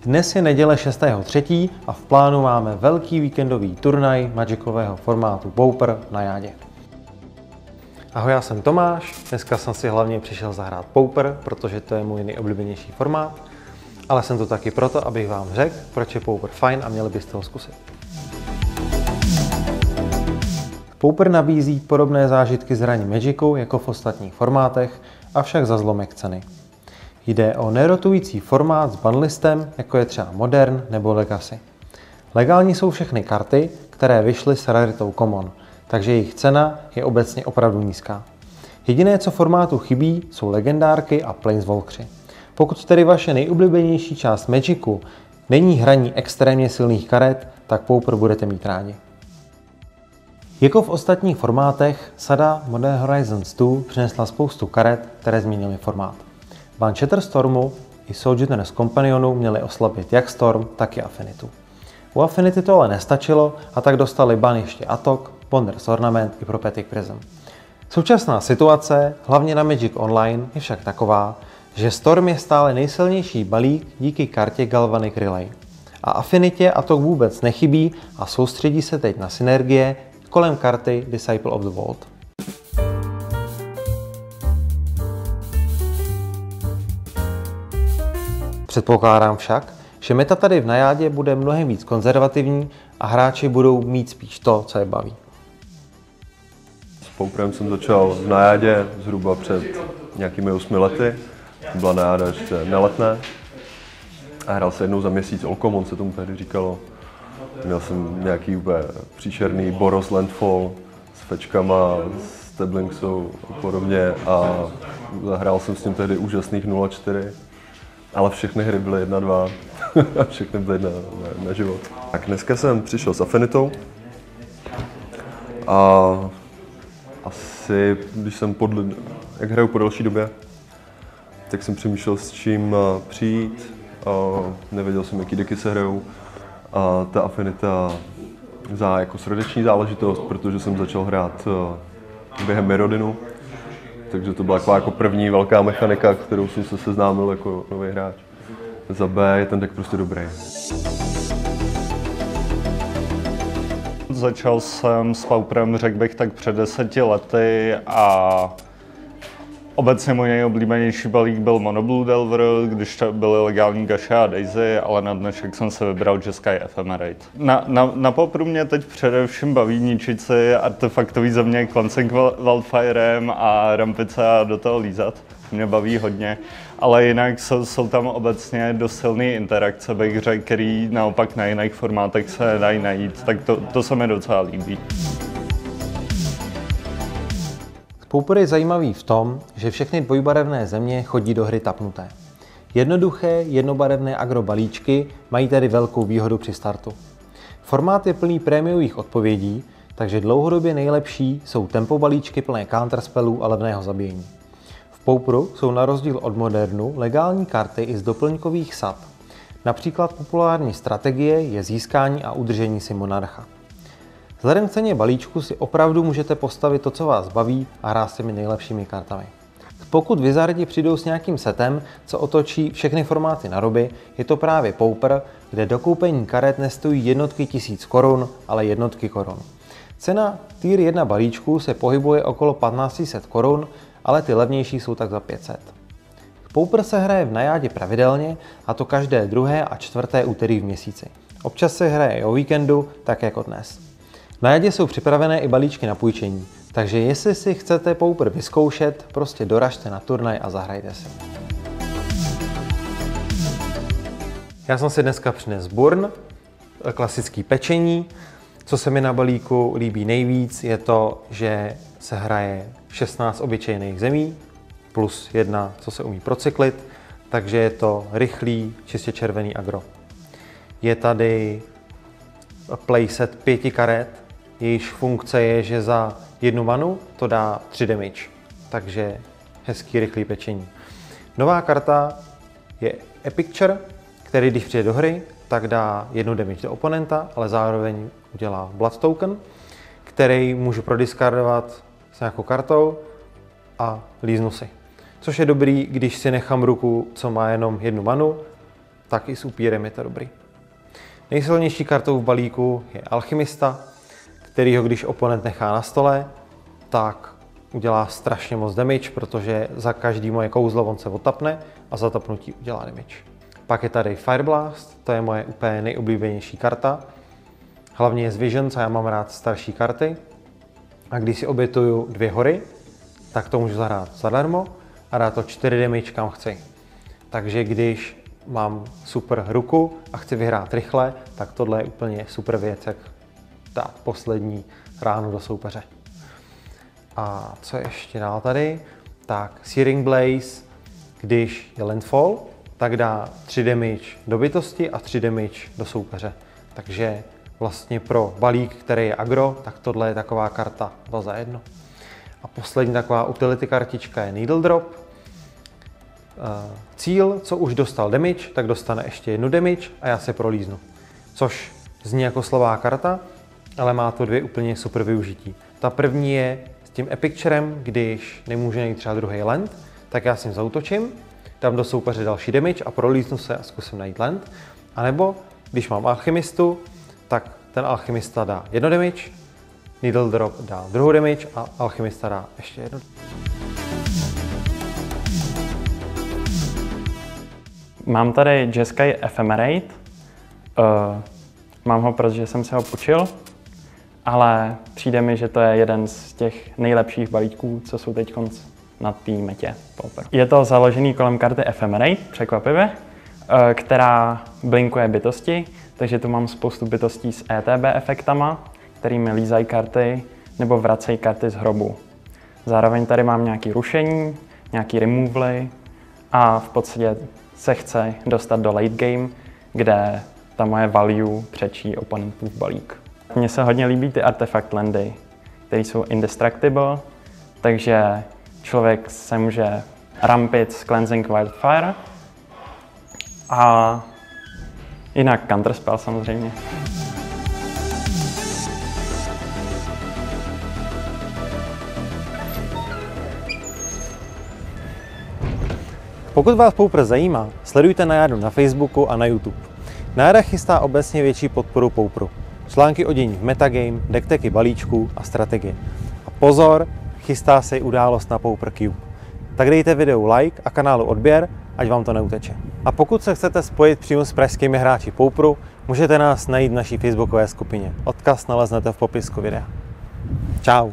Dnes je neděle 6.3. a v plánu máme velký víkendový turnaj Magicového formátu Pauper na jádě. Ahoj, já jsem Tomáš, dneska jsem si hlavně přišel zahrát Pauper, protože to je můj nejoblíbenější formát, ale jsem to taky proto, abych vám řekl, proč je Pauper fajn a měli byste ho zkusit. Pauper nabízí podobné zážitky z hraní Magicu jako v ostatních formátech, avšak za zlomek ceny. Jde o nerotující formát s banlistem, jako je třeba Modern nebo Legacy. Legální jsou všechny karty, které vyšly s raritou Common, takže jejich cena je obecně opravdu nízká. Jediné, co formátu chybí, jsou legendárky a Planeswalkři. Pokud tedy vaše nejoblíbenější část Magicu není hraní extrémně silných karet, tak Pauper budete mít rádi. Jako v ostatních formátech, sada Modern Horizons 2 přinesla spoustu karet, které změnily formát. Ban Shatterstormu i Sojourner's Companionu měli oslabit jak Storm, tak i Affinitu. U Affinity to ale nestačilo a tak dostali ban ještě Atok, Ponder's Ornament i Prophetic Prism. Současná situace, hlavně na Magic Online, je však taková, že Storm je stále nejsilnější balík díky kartě Galvanic Relay. A Affinitě Atok vůbec nechybí a soustředí se teď na synergie kolem karty Disciple of the Vault. Předpokládám však, že meta tady v najádě bude mnohem víc konzervativní a hráči budou mít spíš to, co je baví. S Pauperem jsem začal v najádě zhruba před nějakými 8 lety. Byla najáda ještě neletné. A hrál se jednou za měsíc All-Common, se tomu tehdy říkalo. Měl jsem nějaký úplně příšerný Boros Landfall s fečkama, s Tablingsou a podobně a zahrál jsem s ním tehdy úžasných 0-4. Ale všechny hry byly 1-2 a všechny byly na život. Tak dneska jsem přišel s Affinitou a asi, když jsem jak hraju po delší době, tak jsem přemýšlel, s čím přijít a nevěděl jsem, jaký deky se hrajou. A ta Affinita za jako srdeční záležitost, protože jsem začal hrát během Mirrodinu. Takže to byla jako první velká mechanika, kterou jsem se seznámil jako nový hráč. Za B je ten deck prostě dobrý. Začal jsem s Pauperem, řekl bych, tak před 10 lety a obecně můj nejoblíbenější balík byl Mono Blue Delver, když to byly legální Gaše a Daisy, ale na dnešek jsem se vybral Jeskai Ephemerate. Na Pauperu mě teď především baví ničit si artefaktový země Cleansing Wildfirem a rampice a do toho lízat. Mě baví hodně, ale jinak jsou tam obecně dost silné interakce, bych řekl, který naopak na jiných formátech se dají najít, tak to se mi docela líbí. Pauper je zajímavý v tom, že všechny dvojbarevné země chodí do hry tapnuté. Jednoduché, jednobarevné agro balíčky mají tedy velkou výhodu při startu. Formát je plný prémiových odpovědí, takže dlouhodobě nejlepší jsou tempo balíčky plné counterspellů a levného zabíjení. V Pauperu jsou na rozdíl od Modernu legální karty i z doplňkových sad. Například populární strategie je získání a udržení si monarcha. Vzhledem k ceně balíčku si opravdu můžete postavit to, co vás baví a hrát s těmi nejlepšími kartami. Pokud Wizardi přijdou s nějakým setem, co otočí všechny formáty na ruby, je to právě Pauper, kde dokoupení karet nestojí jednotky tisíc korun, ale jednotky korun. Cena tier 1 balíčku se pohybuje okolo 1500 korun, ale ty levnější jsou tak za 500. Pauper se hraje v najádě pravidelně, a to každé druhé a čtvrté úterý v měsíci. Občas se hraje i o víkendu, tak jako dnes. Na jadě jsou připravené i balíčky na půjčení, takže jestli si chcete Pauper vyzkoušet, prostě doražte na turnaj a zahrajte si. Já jsem si dneska přinesl Burn, klasický pečení. Co se mi na balíku líbí nejvíc, je to, že se hraje 16 obyčejných zemí, plus jedna, co se umí procyklit, takže je to rychlý, čistě červený agro. Je tady playset 5 karet, jejíž funkce je, že za 1 manu to dá 3 damage, takže hezký rychlý pečení. Nová karta je Epicture, který když přijde do hry, tak dá 1 damage do oponenta, ale zároveň udělá Blood Token, který můžu prodiskardovat s nějakou kartou a líznu si. Což je dobrý, když si nechám ruku, co má jenom 1 manu, tak i s upírem je to dobrý. Nejsilnější kartou v balíku je Alchymista, kterýho když oponent nechá na stole, tak udělá strašně moc damage, protože za každý moje kouzlo on se otapne a za tapnutí udělá damage. Pak je tady Fireblast, to je moje úplně nejoblíbenější karta. Hlavně je z Visions a já mám rád starší karty. A když si obětuju 2 hory, tak to můžu zahrát zadarmo a dát to 4 damage kam chci. Takže když mám super ruku a chci vyhrát rychle, tak tohle je úplně super věc, jak dát poslední ránu do soupeře. A co ještě dál tady? Tak Searing Blaze, když je landfall, tak dá 3 damage do bytosti a 3 damage do soupeře. Takže vlastně pro balík, který je aggro, tak tohle je taková karta 2 za 1. A poslední taková utility kartička je Needle Drop. Cíl, co už dostal damage, tak dostane ještě 1 damage a já se prolíznu. Což zní jako slabá karta, ale má to 2 úplně super využití. Ta první je s tím Epicturem, když nemůže najít třeba druhý land, tak já s ním zaútočím, dám do soupeře další damage a prolíznu se a zkusím najít land. A nebo když mám Alchymistu, tak ten Alchymista dá 1 damage, Needle Drop dá 2 damage a Alchymista dá ještě 1. Mám tady Jeskai Ephemerate. Mám ho, protože jsem se ho půjčil, ale přijde mi, že to je jeden z těch nejlepších balíčků, co jsou teď na té metě Pauper. Je to založený kolem karty Ephemerate, překvapivě, která blinkuje bytosti, takže tu mám spoustu bytostí s ETB efektama, kterými lízají karty nebo vracejí karty z hrobu. Zároveň tady mám nějaké rušení, nějaké removaly a v podstatě se chce dostat do late game, kde ta moje value přečí oponentův balík. Mně se hodně líbí ty artefakt landy, které jsou indestructible, takže člověk se může rampit s Cleansing Wildfire a jinak counterspell samozřejmě. Pokud vás Pauper zajímá, sledujte Najádu na Facebooku a na YouTube. Najáda chystá obecně větší podporu Pauperu. Články o dění v metagame, decktechy balíčků a strategie. A pozor, chystá se i událost na Pauper Cube. Tak dejte videu like a kanálu odběr, ať vám to neuteče. A pokud se chcete spojit přímo s pražskými hráči Pauperu, můžete nás najít v naší facebookové skupině. Odkaz naleznete v popisku videa. Čau.